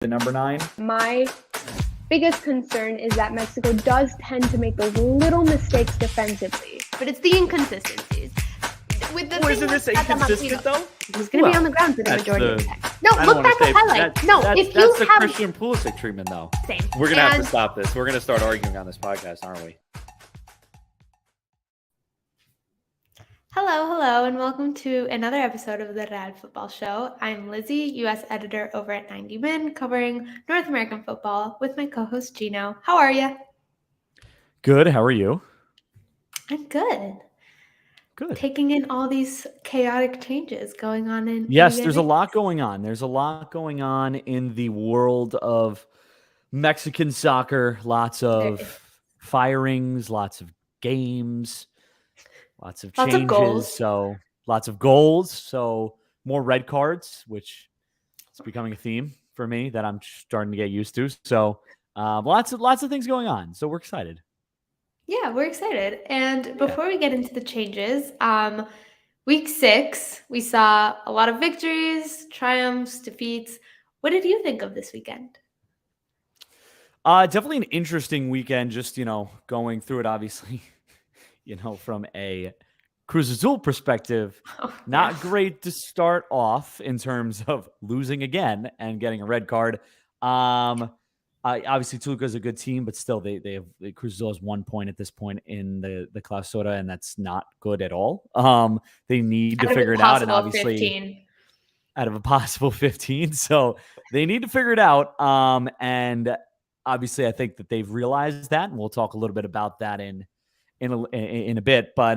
the number 9. My biggest concern is that Mexico does tend to make those little mistakes defensively, but it's the inconsistencies. With the Isn't this inconsistent though? He's going to be on the ground for the majority of the time. No, I look back at highlights. No, if you that's the have Christian Pulisic treatment though. Same. We're going to have to stop this. We're going to start arguing on this podcast, aren't we? Hello, and welcome to another episode of the Real Football Show. I'm Lizzy, U.S. editor over at 90 Min, covering North American football with my co-host Geno. How are you? Good. How are you? I'm good. Good. Taking in all these chaotic changes going on in Yes, Liga there's a MX. lot going on. There's a lot going on in the world of Mexican soccer. Lots of firings, lots of games, lots of changes. Lots of goals. So lots of goals. So more red cards, which is becoming a theme for me that I'm starting to get used to. So lots of things going on. So we're excited. Yeah, we're excited. And before we get into the changes, week 6, we saw a lot of victories, triumphs, defeats. What did you think of this weekend? Definitely an interesting weekend, just, going through it, obviously, from a Cruz Azul perspective, not great to start off in terms of losing again and getting a red card. Obviously, Toluca is a good team, but still, Cruz Azul has 1 point at this point in the Clausura, and that's not good at all. They need to figure it out, and obviously 15. Out of a possible 15, so they need to figure it out. And obviously, I think that they've realized that, and we'll talk a little bit about that in a bit. But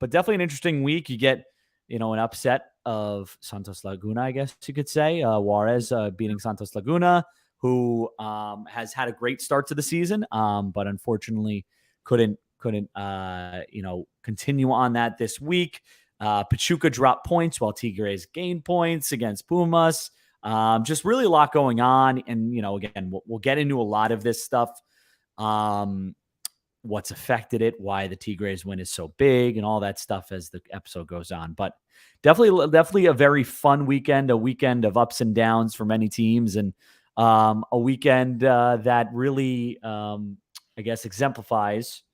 definitely an interesting week. You get an upset of Santos Laguna, I guess you could say. Juarez beating Santos Laguna, who has had a great start to the season, but unfortunately couldn't continue on that this week. Pachuca dropped points while Tigres gained points against Pumas. Just really a lot going on, and again, we'll get into a lot of this stuff. What's affected it, why the Tigres win is so big, and all that stuff as the episode goes on. But definitely a very fun weekend, a weekend of ups and downs for many teams, and a weekend that really, I guess, exemplifies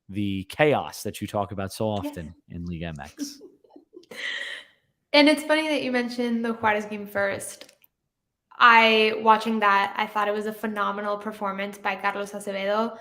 the chaos that you talk about so often in Liga MX. And it's funny that you mentioned the Juarez game first. Watching that, I thought it was a phenomenal performance by Carlos Acevedo,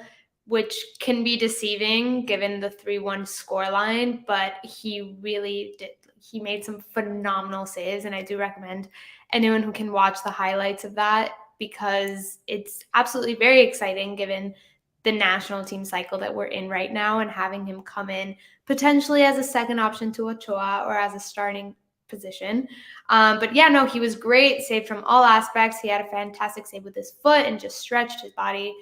which can be deceiving given the 3-1 scoreline, but he really did. He made some phenomenal saves, and I do recommend anyone who can watch the highlights of that, because it's absolutely very exciting given the national team cycle that we're in right now, and having him come in potentially as a second option to Ochoa or as a starting position. But yeah, no, he was great, saved from all aspects. He had a fantastic save with his foot and just stretched his body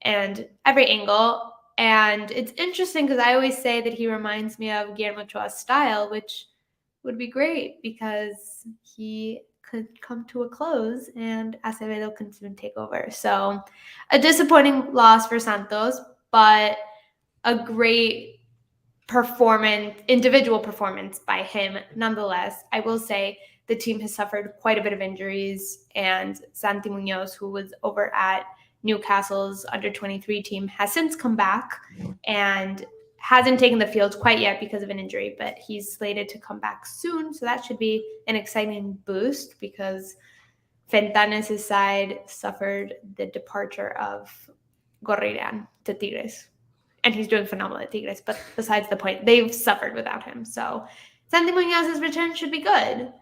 and every angle. And it's interesting because I always say that he reminds me of Guillermo Ochoa's style, which would be great because he could come to a close and Acevedo can soon take over. So a disappointing loss for Santos, but a great individual performance by him. Nonetheless, I will say the team has suffered quite a bit of injuries, and Santi Munoz, who was over at Newcastle's under-23 team, has since come back and hasn't taken the field quite yet because of an injury, but he's slated to come back soon. So that should be an exciting boost, because Fentanes' side suffered the departure of Gorrian to Tigres. And he's doing phenomenal at Tigres, but besides the point, they've suffered without him. So Santi Muñoz's return should be good.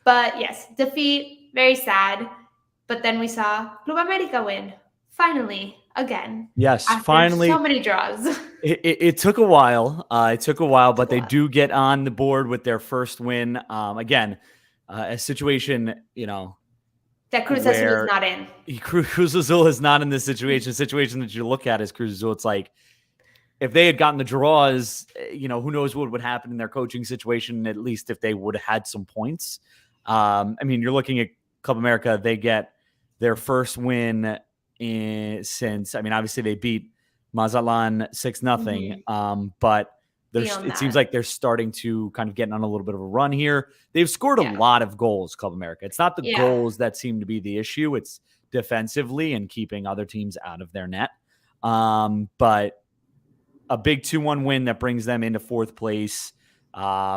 But yes, defeat, very sad. But then we saw Club America win, finally, again. Yes, after finally. So many draws. It took a while. But they do get on the board with their first win. Again, a situation, that Cruz Azul is not in. Cruz Azul is not in this situation. Situation that you look at as Cruz Azul, it's like, if they had gotten the draws, who knows what would happen in their coaching situation, at least if they would have had some points. You're looking at Club America. They get their first win since, obviously they beat Mazatlan 6-0. But it seems like they're starting to kind of get on a little bit of a run here. They've scored a lot of goals, Club America. It's not the goals that seem to be the issue. It's defensively and keeping other teams out of their net. But a big 2-1 win that brings them into fourth place,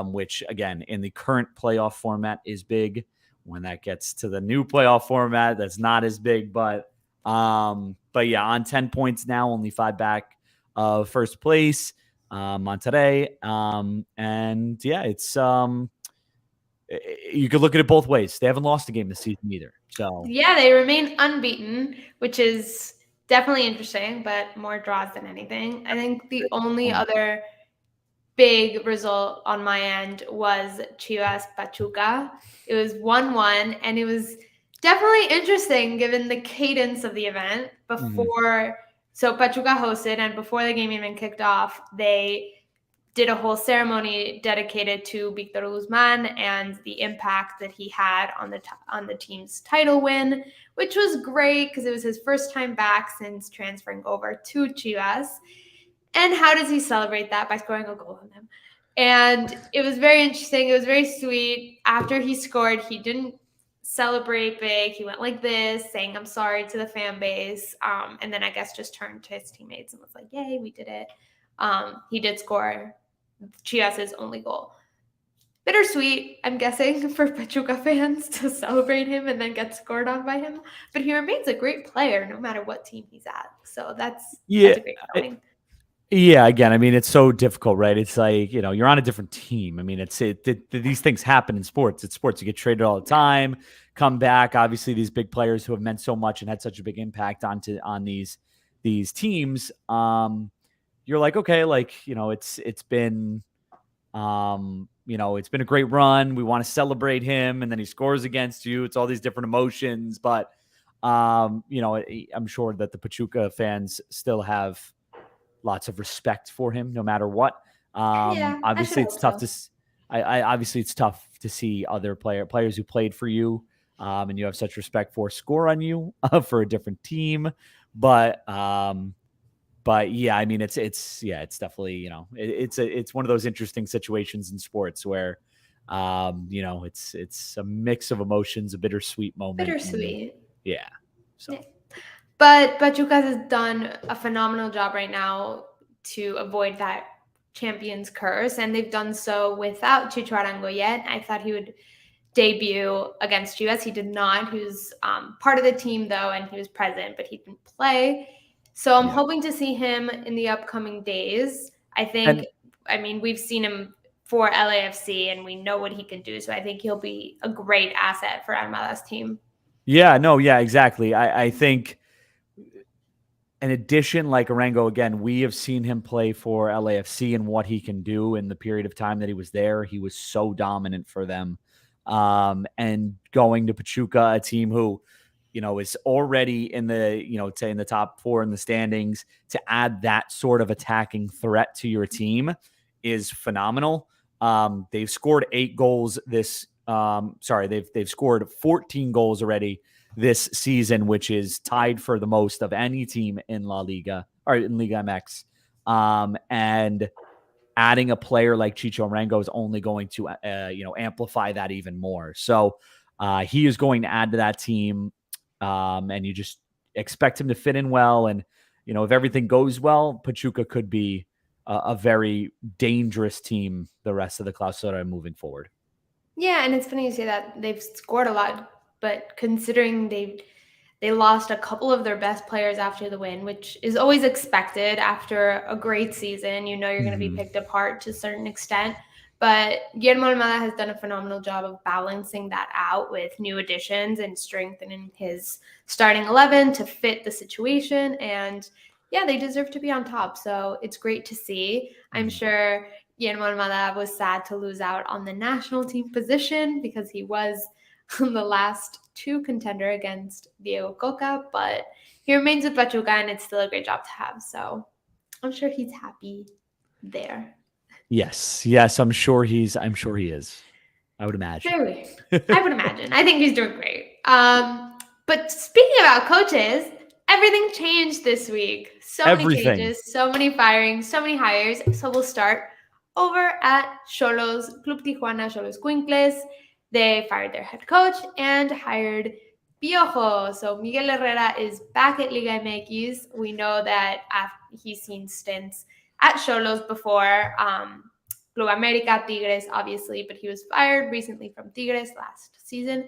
which, again, in the current playoff format is big. When that gets to the new playoff format, that's not as big. But yeah, on 10 points now, only 5 back of first place on today. And yeah, it's you could look at it both ways. They haven't lost a game this season either. So yeah, they remain unbeaten, which is definitely interesting, but more draws than anything. I think the only other big result on my end was Chivas Pachuca. It was 1-1, and it was definitely interesting given the cadence of the event before. So Pachuca hosted, and before the game even kicked off, they did a whole ceremony dedicated to Victor Guzman and the impact that he had on the team's title win, which was great because it was his first time back since transferring over to Chivas. And how does he celebrate that? By scoring a goal on them. And it was very interesting. It was very sweet. After he scored, he didn't celebrate big. He went like this, saying, "I'm sorry" to the fan base. And then I guess just turned to his teammates and was like, "Yay, we did it." He did score Chivas' only goal. Bittersweet, I'm guessing, for Pachuca fans to celebrate him and then get scored on by him. But he remains a great player no matter what team he's at. So that's a great feeling. Yeah, again, I mean, it's so difficult, right? It's like, you're on a different team. I mean, these things happen in sports. It's sports. You get traded all the time, come back. Obviously, these big players who have meant so much and had such a big impact on these teams. You're like, okay, like, it's been a great run. We want to celebrate him, and then he scores against you. It's all these different emotions, but I'm sure that the Pachuca fans still have lots of respect for him, no matter what. Obviously, it's tough obviously it's tough to see other players who played for you, and you have such respect for, score on you for a different team. But yeah, I mean, it's definitely, it's one of those interesting situations in sports where, it's a mix of emotions, a bittersweet moment. Bittersweet. Yeah. So. Yeah. But Pachuca has done a phenomenal job right now to avoid that champion's curse, and they've done so without Chicho Arango yet. I thought he would debut against Chivas. He did not. He was part of the team, though, and he was present, but he didn't play. So I'm hoping to see him in the upcoming days. I mean, we've seen him for LAFC, and we know what he can do. So I think he'll be a great asset for Armada's team. Yeah, no, yeah, exactly. I think in addition, like Arango, again, we have seen him play for LAFC and what he can do in the period of time that he was there. He was so dominant for them. And going to Pachuca, a team who, is already in the, say in the top 4 in the standings, to add that sort of attacking threat to your team is phenomenal. They've scored 8 goals this. They've scored 14 goals already this season, which is tied for the most of any team in La Liga or in Liga MX. And adding a player like Chicho Arango is only going to, amplify that even more. So he is going to add to that team, and you just expect him to fit in well. And, if everything goes well, Pachuca could be a very dangerous team the rest of the Clausura moving forward. Yeah, and it's funny you say that. They've scored a lot, but considering they lost a couple of their best players after the win, which is always expected after a great season. You're going to be picked apart to a certain extent. But Guillermo Almada has done a phenomenal job of balancing that out with new additions and strengthening his starting 11 to fit the situation. And yeah, they deserve to be on top. So it's great to see. I'm sure Guillermo Almada was sad to lose out on the national team position because he was the last 2 contender against Diego Coca, but he remains with Pachuca, and it's still a great job to have. So I'm sure he's happy there. Yes, I'm sure he is. I would imagine. I would imagine. I think he's doing great. But speaking about coaches, everything changed this week. So many changes, so many firings, so many hires. So we'll start over at Xolos, Club Tijuana, Xolos Quincles. They fired their head coach and hired Piojo. So Miguel Herrera is back at Liga MX. We know that he's seen stints at Xolos before. Club América, Tigres, obviously, but he was fired recently from Tigres last season.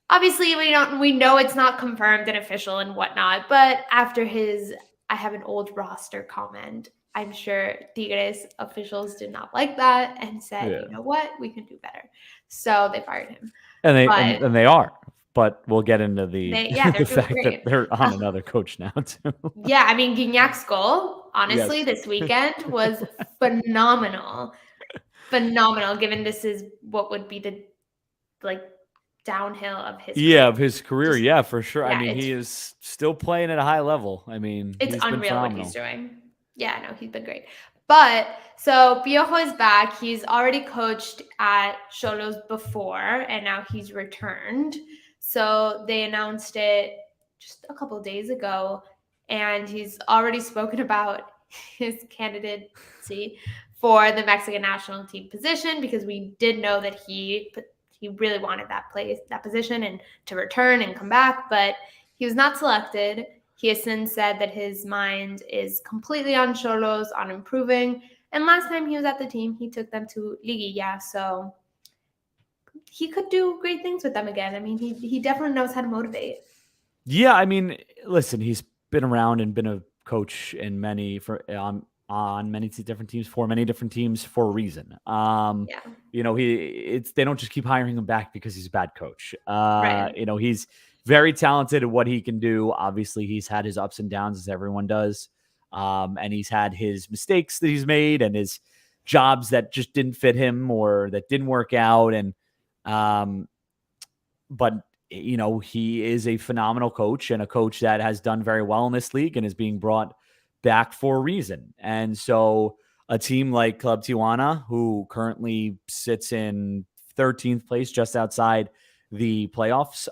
Obviously, we know it's not confirmed and official and whatnot, but after his "I have an old roster" comment, I'm sure Tigres officials did not like that and said, you know what, we can do better. So they fired him. And they are. But we'll get into the they're fact great. that they're on another coach now too. Yeah, I mean, Guignac's goal, honestly, this weekend was phenomenal. Phenomenal, given this is what would be the downhill of his career. Of his career. Just, for sure. I mean, he is still playing at a high level. I mean, it's he's unreal been phenomenal. what he's doing. Yeah, no, he's been great. But so Piojo is back. He's already coached at Xolos before, and now he's returned. So they announced it just a couple of days ago, and he's already spoken about his candidacy for the Mexican national team position, because we did know that he really wanted that position and to return and come back, but he was not selected. He has since said that his mind is completely on Xolos, on improving. And last time he was at the team, he took them to Liguilla, so he could do great things with them again. I mean, he definitely knows how to motivate. Yeah, I mean, listen, he's been around and been a coach in on many different teams for many different teams for a reason. They don't just keep hiring him back because he's a bad coach. Right. He's very talented at what he can do. Obviously, he's had his ups and downs, as everyone does. And he's had his mistakes that he's made and his jobs that just didn't fit him or that didn't work out. And, but he is a phenomenal coach and a coach that has done very well in this league and is being brought back for a reason. And so a team like Club Tijuana, who currently sits in 13th place, just outside the playoffs,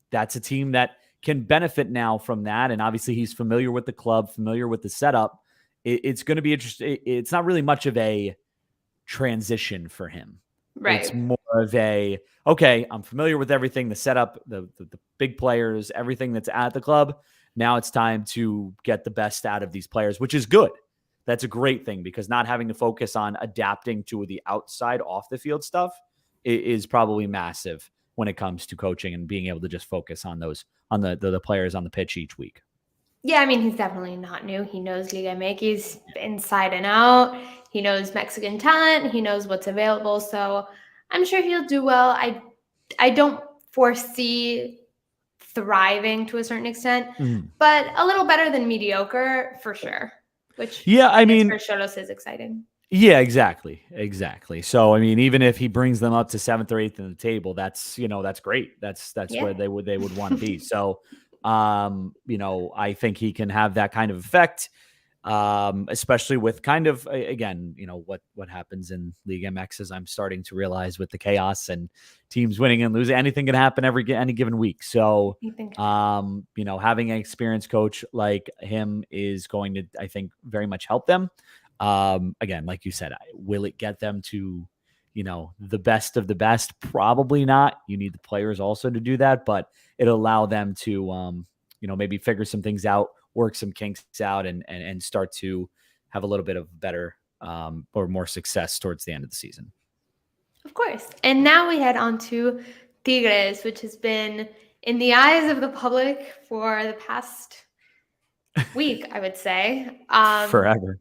that's a team that can benefit now from that. And obviously he's familiar with the club, familiar with the setup. It's going to be interesting. It's not really much of a transition for him. Right. It's more of okay, I'm familiar with everything, the setup, the big players, everything that's at the club. Now it's time to get the best out of these players, which is good. That's a great thing, because not having to focus on adapting to the outside off the field stuff is probably massive when it comes to coaching and being able to just focus on the players on the pitch each week. Yeah, I mean, he's definitely not new. He knows Liga MX inside and out. He knows Mexican talent. He knows what's available. So I'm sure he'll do well. I don't foresee thriving to a certain extent, but a little better than mediocre for sure. Which for Xolos is exciting. Yeah, exactly. So I mean, even if he brings them up to 7th or 8th in the table, that's great. That's where they would want to be. So I think he can have that kind of effect, especially with kind of, again, what happens in Liga MX, as I'm starting to realize, with the chaos and teams winning and losing. Anything can happen any given week. So, having an experienced coach like him is going to, I think, very much help them. Again, like you said, will it get them to, the best of the best? Probably not. You need the players also to do that, but it'll allow them to, maybe figure some things out, work some kinks out, and start to have a little bit of better or more success towards the end of the season. Of course. And now we head on to Tigres, which has been in the eyes of the public for the past week, I would say. Forever.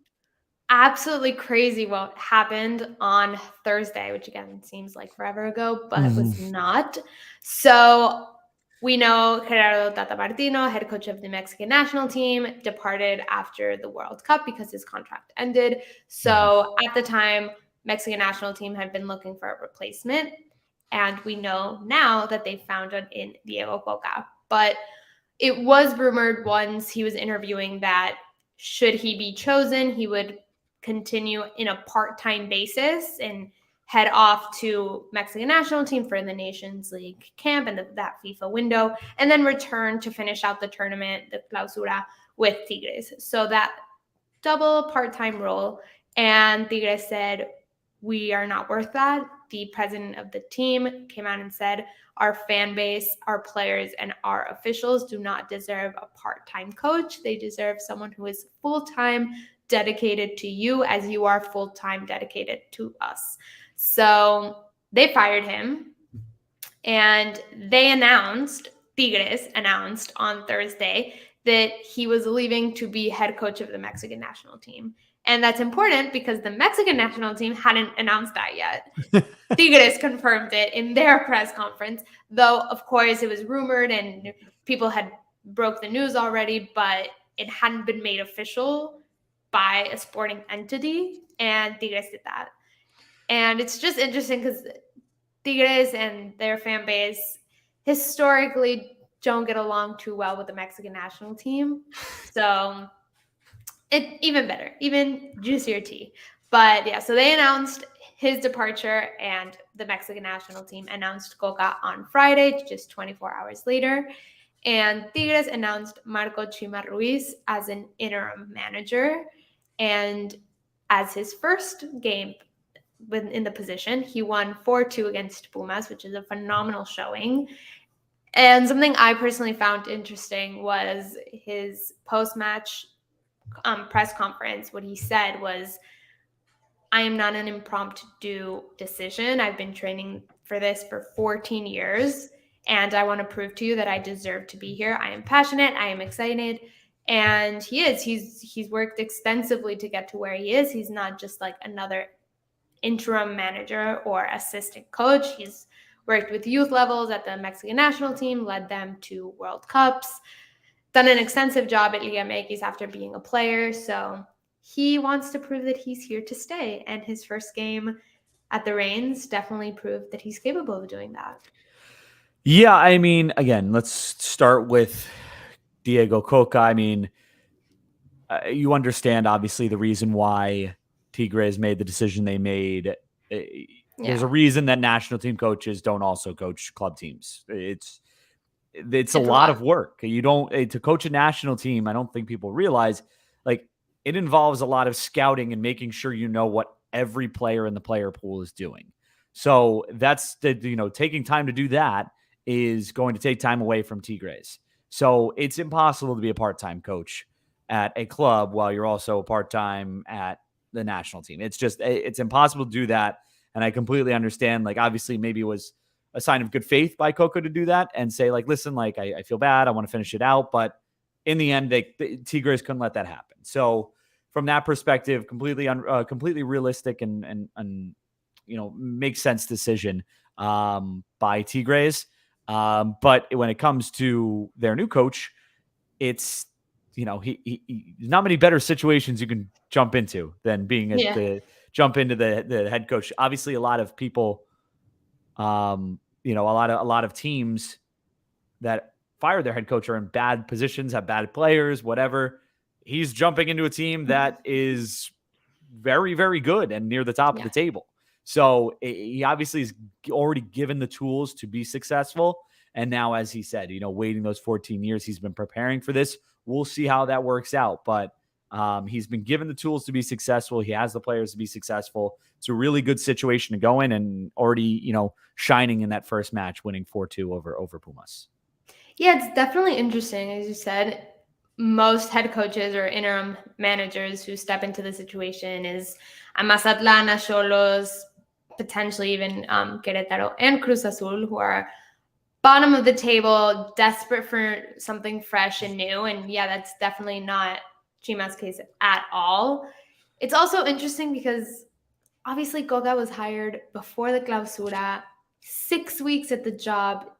Absolutely crazy what happened on Thursday, which again seems like forever ago, but was not. So we know Gerardo Tata Martino, head coach of the Mexican national team, departed after the World Cup because his contract ended. So at the time, Mexican national team had been looking for a replacement. And we know now that they found one in Diego Coca. But it was rumored once he was interviewing that should he be chosen, he would continue in a part-time basis and head off to Mexican national team for the Nations League camp and that FIFA window, and then return to finish out the tournament, the Clausura, with Tigres. So that double part-time role. And Tigres said, we are not worth that. the president of the team, came out and said, our fan base, our players, and our officials do not deserve a part-time coach. They deserve someone who is full-time dedicated to you as you are full-time dedicated to us. So they fired him, and Tigres announced on Thursday that he was leaving to be head coach of the Mexican national team. And that's important because the Mexican national team hadn't announced that yet. Tigres confirmed it in their press conference, though, of course, it was rumored and people had broke the news already, but it hadn't been made official by a sporting entity, and Tigres did that. And it's just interesting because Tigres and their fan base historically don't get along too well with the Mexican national team. So it even better, even juicier tea. But yeah, so they announced his departure, and the Mexican national team announced Coca on Friday, just 24 hours later. And Tigres announced Marco Chima Ruiz as an interim manager. And as his first game in the position, he won 4-2 against Pumas, which is a phenomenal showing. And something I personally found interesting was his post-match press conference. What he said was, I am not an impromptu decision. I've been training for this for 14 years, and I want to prove to you that I deserve to be here. I am passionate. I am excited. And he is. He's worked extensively to get to where he is. He's not just like another interim manager or assistant coach. He's worked with youth levels at the Mexican national team, led them to World Cups, done an extensive job at Liga MX after being a player. So he wants to prove that he's here to stay. And his first game at the Reigns definitely proved that he's capable of doing that. Yeah, I mean, again, let's start with Diego Coca. I mean, you understand, obviously, the reason why Tigres made the decision they made. There's a reason that national team coaches don't also coach club teams. It's a lot of work. You don't to coach a national team. I don't think people realize, like, it involves a lot of scouting and making sure you know what every player in the player pool is doing. So that's taking time to do that is going to take time away from Tigres. So it's impossible to be a part-time coach at a club while you're also part-time at the national team. It's impossible to do that. And I completely understand, like, obviously maybe it was a sign of good faith by Coco to do that and say, like, listen, like, I feel bad. I want to finish it out. But in the end, the Tigres couldn't let that happen. So from that perspective, completely realistic and makes sense decision by Tigres. But when it comes to their new coach, it's, he not many better situations you can jump into than being jump into the head coach. Obviously, a lot of people, a lot of teams that fire their head coach are in bad positions, have bad players, whatever. He's jumping into a team that is very, very good and near the top of the table. So he obviously is already given the tools to be successful. And now, as he said, waiting those 14 years, he's been preparing for this. We'll see how that works out. But he's been given the tools to be successful. He has the players to be successful. It's a really good situation to go in, and already, shining in that first match, winning 4-2 over Pumas. Yeah, it's definitely interesting. As you said, most head coaches or interim managers who step into the situation is a Mazatlán, a Xolos, potentially even Querétaro and Cruz Azul, who are bottom of the table, desperate for something fresh and new. And yeah, that's definitely not Chima's case at all. It's also interesting because obviously Coca was hired before the clausura, 6 weeks at the job,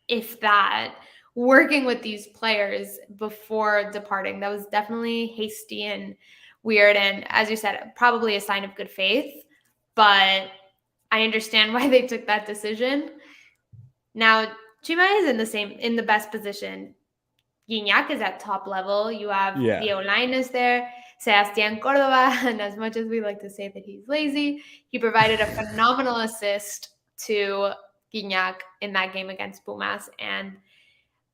if that, working with these players before departing. That was definitely hasty and weird. And as you said, probably a sign of good faith, but I understand why they took that decision. Now, Chima is in the best position. Gignac is at top level. You have Diego Lainez there, Sebastián Córdoba, and as much as we like to say that he's lazy, he provided a phenomenal assist to Gignac in that game against Pumas. And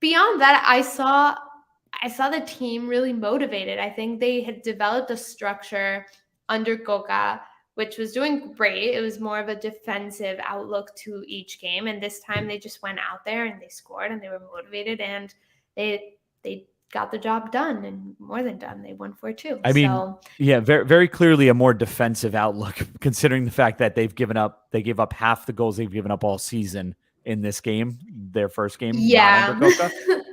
beyond that, I saw the team really motivated. I think they had developed a structure under Coca which was doing great. It was more of a defensive outlook to each game. And this time they just went out there and they scored and they were motivated and they got the job done, and more than done. They won 4-2. I mean, yeah, very, very clearly a more defensive outlook, considering the fact that they gave up half the goals they've given up all season in this game, their first game, not under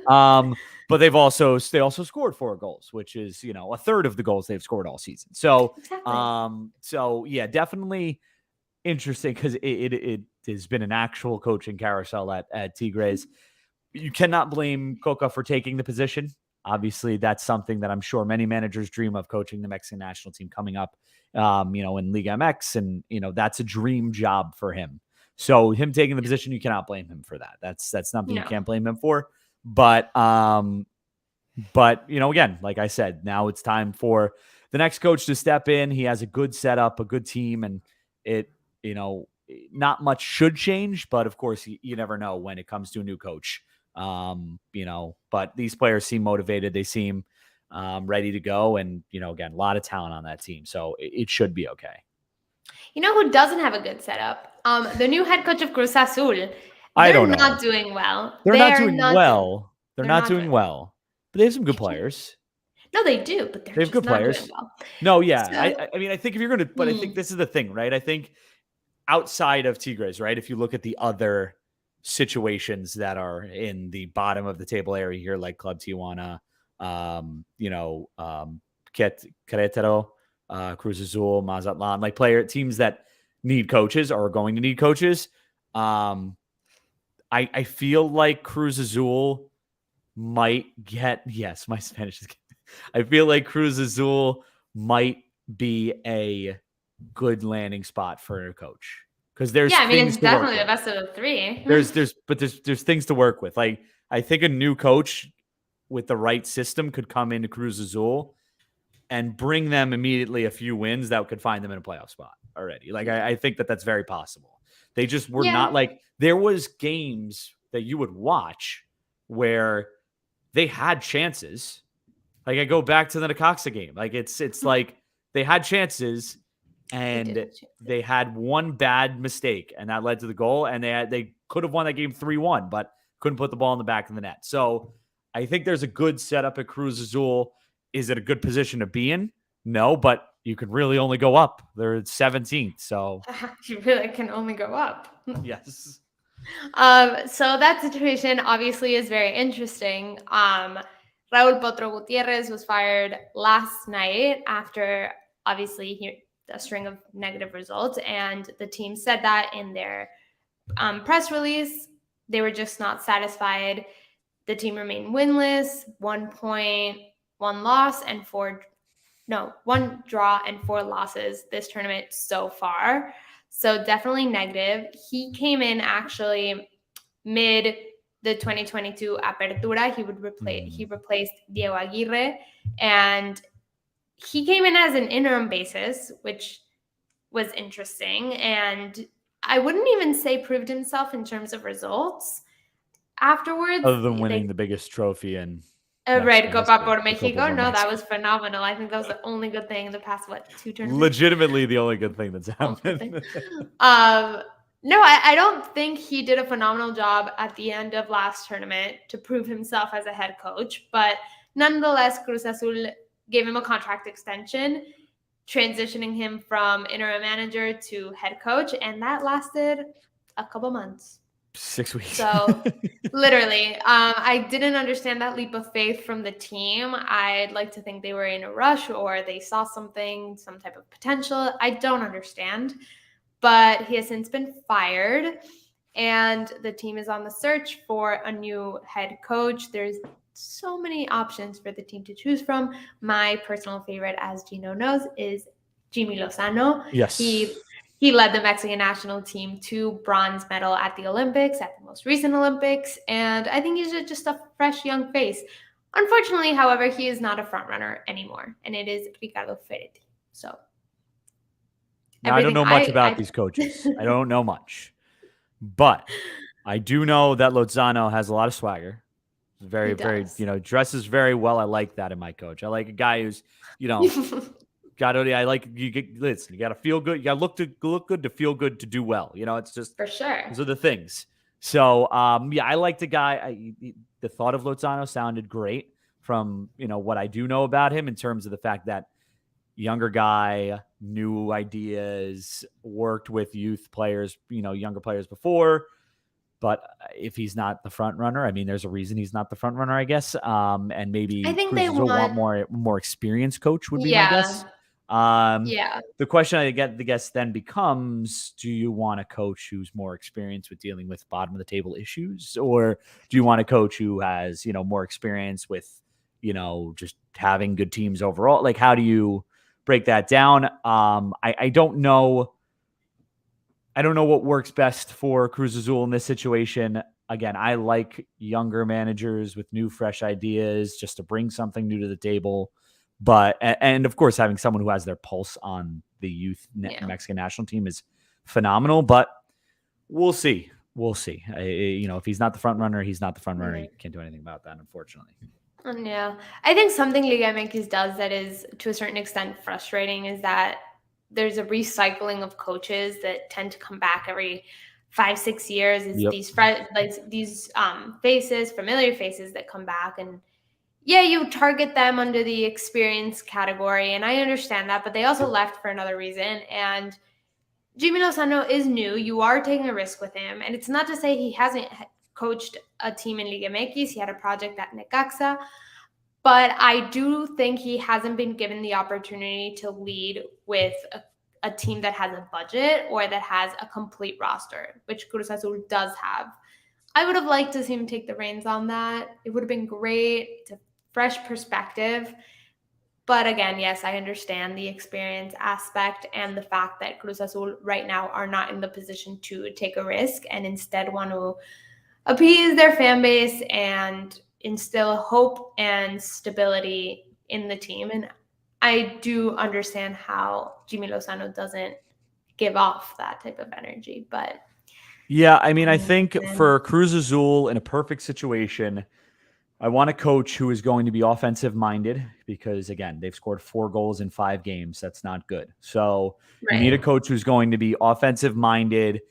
Coca. But they also scored 4 goals, which is, a third of the goals they've scored all season. So, exactly. So yeah, definitely interesting, because it has been an actual coaching carousel at Tigres. You cannot blame Coca for taking the position. Obviously, that's something that I'm sure many managers dream of, coaching the Mexican national team coming up, in Liga MX, and that's a dream job for him. So him taking the position, you cannot blame him for that. That's something you can't blame him for. But again, like I said, now it's time for the next coach to step in. He has a good setup, a good team, and it, not much should change. But of course, you never know when it comes to a new coach. But these players seem motivated. They seem ready to go. And, again, a lot of talent on that team. So it should be okay. You know who doesn't have a good setup? The new head coach of Cruz Azul. I don't know. They're not doing well. They're not doing well. They're not doing well. But they have some good players. No, they do, but they have good players. Doing well. No, yeah. So, I mean, I think if you're going to, but I think this is the thing, right? I think outside of Tigres, right? If you look at the other situations that are in the bottom of the table area here, like Club Tijuana, Querétaro, Cruz Azul, Mazatlan, like teams that need coaches or are going to need coaches. I feel like Cruz Azul might get, yes, my Spanish is, I feel like Cruz Azul might be a good landing spot for a coach. Because there's it's definitely the best of the 3. There's things to work with. Like, I think a new coach with the right system could come into Cruz Azul and bring them immediately a few wins that could find them in a playoff spot already. Like, I think that's very possible. They just were not like, there was games that you would watch where they had chances. Like, I go back to the Necaxa game. Like, it's like they had chances. And they had one bad mistake, and that led to the goal. And they could have won that game 3-1, but couldn't put the ball in the back of the net. So I think there's a good setup at Cruz Azul. Is it a good position to be in? No, but you can really only go up. They're 17th, so you really can only go up. Yes. So that situation obviously is very interesting. Raul Potro Gutierrez was fired last night after obviously a string of negative results, and the team said that in their press release. They were just not satisfied. The team remained winless, 1 point, 1 loss, and 1 draw and 4 losses this tournament so far. So definitely negative. He came in actually mid the 2022 Apertura. He replaced Diego Aguirre, and he came in as an interim basis, which was interesting. And I wouldn't even say proved himself in terms of results afterwards. Other than winning the biggest trophy in right, Copa por Mexico. No, that was phenomenal. I think that was the only good thing in the past, 2 tournaments? Legitimately the only good thing that's happened. No, I don't think he did a phenomenal job at the end of last tournament to prove himself as a head coach. But nonetheless, Cruz Azul gave him a contract extension, transitioning him from interim manager to head coach, and that lasted a couple months. 6 weeks. So literally, I didn't understand that leap of faith from the team. I'd like to think they were in a rush or they saw something, some type of potential. I don't understand, but he has since been fired, and the team is on the search for a new head coach. There's so many options for the team to choose from. My personal favorite, as Geno knows, is Jimmy Lozano. Yes. He led the Mexican national team to bronze medal at the Olympics, at the most recent Olympics, and I think he's just a fresh young face. Unfortunately, however, he is not a front runner anymore, and it is Ricardo Ferretti. So now, I don't know much about these coaches. I don't know much, but I do know that Lozano has a lot of swagger. Very, dresses very well. I like that in my coach. I like a guy who's, I like listen. You got to feel good. You got to look good to feel good to do well. It's just For sure. those are the things. So yeah, I like the guy. The thought of Lozano sounded great from what I do know about him in terms of the fact that younger guy, new ideas, worked with youth players, younger players before. But if he's not the front runner, I mean, there's a reason he's not the front runner, I guess. And maybe I think Cruz they will want more experienced coach would be my guess. Yeah. The question I guess then becomes: do you want a coach who's more experienced with dealing with bottom of the table issues, or do you want a coach who has more experience with just having good teams overall? Like, how do you break that down? I don't know. I don't know what works best for Cruz Azul in this situation. Again, I like younger managers with new, fresh ideas just to bring something new to the table. But, and of course, having someone who has their pulse on the youth Mexican national team is phenomenal. But we'll see. We'll see. If he's not the front runner, he's not the front runner. You can't do anything about that, unfortunately. Yeah. I think something Liga MX does that is, to a certain extent, frustrating is that there's a recycling of coaches that tend to come back every 5-6 years. It's these faces, familiar faces that come back, and you target them under the experience category, and I understand that, but they also left for another reason. And Jimmy Lozano is new. You are taking a risk with him, and it's not to say he hasn't coached a team in Liga MX. He had a project at Necaxa. But I do think he hasn't been given the opportunity to lead with a team that has a budget or that has a complete roster, which Cruz Azul does have. I would have liked to see him take the reins on that. It would have been great. It's a fresh perspective. But again, yes, I understand the experience aspect and the fact that Cruz Azul right now are not in the position to take a risk and instead want to appease their fan base and instill hope and stability in the team. And I do understand how Jimmy Lozano doesn't give off that type of energy. But yeah, I mean, I think for Cruz Azul in a perfect situation, I want a coach who is going to be offensive minded because, again, they've scored 4 goals in 5 games. That's not good. So you need a coach who's going to be offensive minded,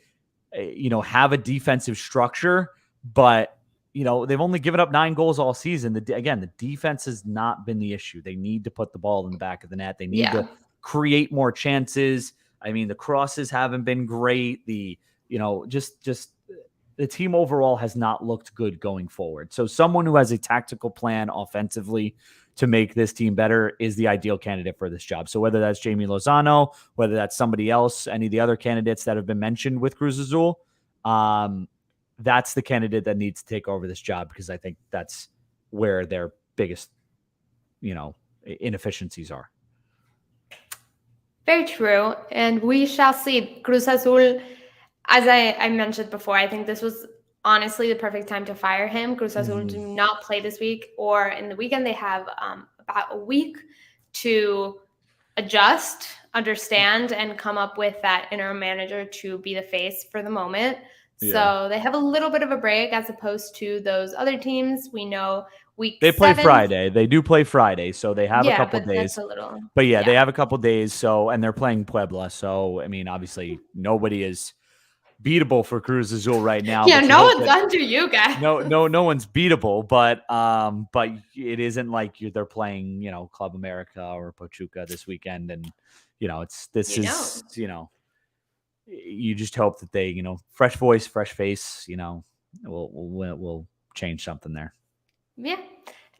have a defensive structure, but they've only given up 9 goals all season. The defense has not been the issue. They need to put the ball in the back of the net. They need to create more chances. I mean, the crosses haven't been great. Just the team overall has not looked good going forward. So someone who has a tactical plan offensively to make this team better is the ideal candidate for this job. So whether that's Jamie Lozano, whether that's somebody else, any of the other candidates that have been mentioned with Cruz Azul, that's the candidate that needs to take over this job because I think that's where their biggest, inefficiencies are. Very true. And we shall see. Cruz Azul, as I mentioned before, I think this was honestly the perfect time to fire him. Cruz Azul do not play this week or in the weekend. They have about a week to adjust, understand, and come up with that interim manager to be the face for the moment. So they have a little bit of a break as opposed to those other teams. We know they play Friday. They do play Friday, so they have a couple days. They have a couple days. So, and they're playing Puebla. So, I mean, obviously, nobody is beatable for Cruz Azul right now. Yeah, no one's under you guys. No one's beatable. But it isn't like they're playing, Club America or Pachuca this weekend, and you just hope that they, fresh voice, fresh face, will change something there. Yeah.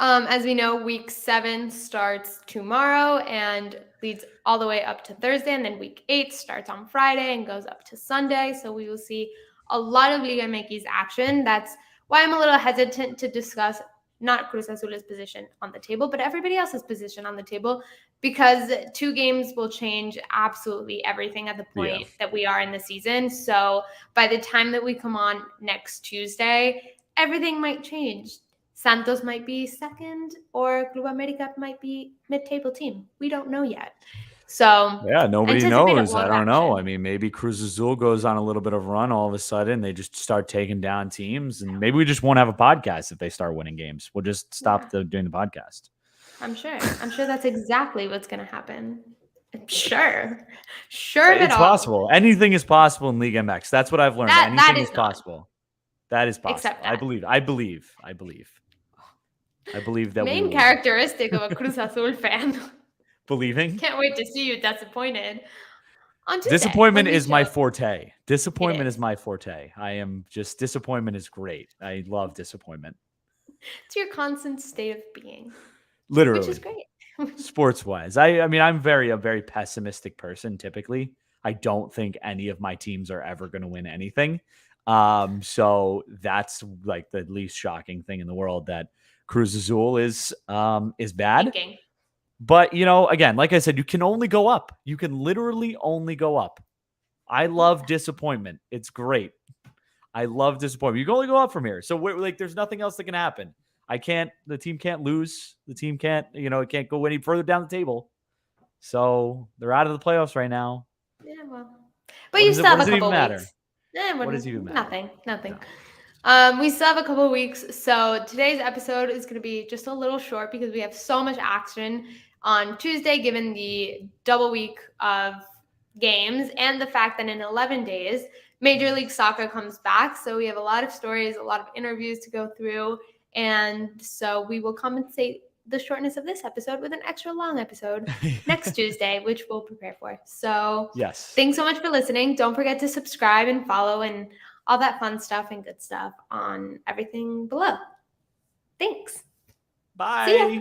As we know, week 7 starts tomorrow and leads all the way up to Thursday. And then week 8 starts on Friday and goes up to Sunday. So we will see a lot of Liga MX action. That's why I'm a little hesitant to discuss not Cruz Azul's position on the table, but everybody else's position on the table, because 2 games will change absolutely everything at the point that we are in the season. So by the time that we come on next Tuesday, everything might change. Santos might be second or Club America might be mid-table team. We don't know yet. So yeah, nobody knows. I don't know. I mean, maybe Cruz Azul goes on a little bit of a run all of a sudden. They just start taking down teams, and maybe we just won't have a podcast if they start winning games. We'll just stop doing the podcast. I'm sure that's exactly what's going to happen. Sure of it It's all. possible. Anything is possible in Liga MX. That's what I've learned. Anything That is is not. possible. That is possible. Except I that. believe that Main we will characteristic of a Cruz Azul fan. believing. Can't wait to see you disappointed on Tuesday. Disappointment when we is my show. forte. Disappointment is. is my forte. Disappointment is great. I love disappointment. It's your constant state of being. Literally. Which is great. Sports wise. I'm a very pessimistic person typically. I don't think any of my teams are ever going to win anything. So that's like the least shocking thing in the world, that Cruz Azul is bad. Thinking. But, again, like I said, you can only go up. You can literally only go up. I love disappointment. It's great. I love disappointment. You can only go up from here. So there's nothing else that can happen. The team can't lose. The team can't, it can't go any further down the table. So they're out of the playoffs right now. Yeah, well. But you still have a couple weeks. What does it even matter? Nothing. No. We still have a couple of weeks. So today's episode is going to be just a little short because we have so much action on Tuesday, given the double week of games and the fact that in 11 days, Major League Soccer comes back. So we have a lot of stories, a lot of interviews to go through. And so we will compensate the shortness of this episode with an extra long episode next Tuesday, which we'll prepare for. So yes, thanks so much for listening. Don't forget to subscribe and follow and all that fun stuff and good stuff on everything below. Thanks. Bye. See ya.